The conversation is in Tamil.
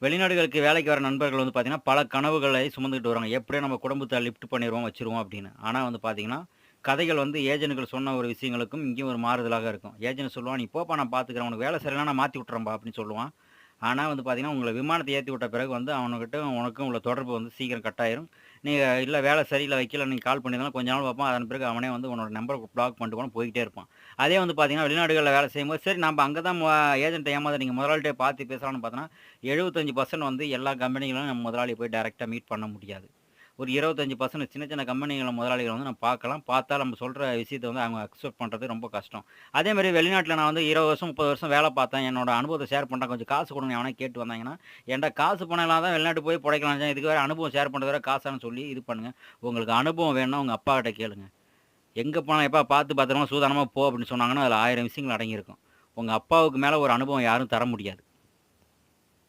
வெளிநாடுகளுக்கு வேலைக்கு வர நண்பர்கள் வந்து பார்த்தீங்கன்னா, பல கனவுகளை சுமந்துக்கிட்டு வருவாங்க. எப்படியோ நம்ம குடும்பத்த லிஃப்ட் பண்ணிருவோம், வச்சுருவோம் அப்படின்னு. ஆனா வந்து பார்த்தீங்கன்னா, கதைகள் வந்து ஏஜென்ட்கள் சொன்ன ஒரு விஷயங்களுக்கும் இங்கேயும் ஒரு மாறுதலாக இருக்கும். ஏஜென்ட் சொல்லுவான், "நீ போப்பா நான் பார்த்துக்கிறேன். உனக்கு வேலை சரியில்லனா நான் மாத்தி விட்டுறேன்பா" அப்படின்னு சொல்லுவான். ஆனா வந்து பார்த்தீங்கன்னா, உங்கள விமானத்த ஏத்தி விட்ட பிறகு வந்து அவனுகிட்ட உனக்கும் உள்ள தொடர்பு வந்து சீக்கிரம் கட் ஆயிரும். நீங்க இல்ல வேலை சரியில்ல வைக்கல நீ கால் பண்ணியிருந்தாலும் கொஞ்ச நாள் பார்ப்பான். அதன் பிறகு அவனே வந்து உன்னோட நம்பர பிளாக் பண்ணிட்டு கூட போய்க்கிட்டே இருப்பான். அதே வந்து பார்த்தீங்கன்னா, வெளிநாடுகள்ல வேலை செய்யும்போது, சரி நம்ப அங்க தான் ஏஜென்ட்ட ஏமாந்து நீங்க முதலாளிட்ட பார்த்து பேசலாம்னு பார்த்தோன்னா, 75% வந்து எல்லா கம்பெனிகளும் நம்ம முதலாளிய போய் டைரக்ட்டா மீட் பண்ண முடியாது. ஒரு 25% சின்ன சின்ன கம்பெனிகள முதலாளிகள வந்து நம்ம பார்க்கலாம். பார்த்தா நம்ம சொல்ற விஷயத்த வந்து அவங்க அக்செப்ட் பண்றது ரொம்ப கஷ்டம். அதேமாரி வெளிநாட்ல நான் வந்து 20 வருஷம், 30 வருஷம் வேல பார்த்தேன். என்னோட அனுபவத்த ஷேர் பண்றேன். கொஞ்சம் காசு குடுங்கன்னு எவனாவது கேட்டு வந்தாங்கன்னா, ஏன்டா காசு பணம் இல்லாம தான் வெளிநாட்டு போய் பொழைக்கலாம். இதுக்கு வேற அனுபவம் ஷேர் பண்றது வேற காசான்னு சொல்லி இது பண்ணுங்க. உங்களுக்கு அனுபவம் வேணும்னா உங்க அப்பாகிட்ட கேளுங்க. எங்க போனா, "எப்பா பார்த்து பத்திரமா சூதானமா போ" அப்படின்னு சொன்னாங்கன்னா, அதுல 1000 விஷயங்கள் அடங்கியிருக்கும். உங்க அப்பாவுக்கு மேல ஒரு அனுபவம் யாரும் தர முடியாது.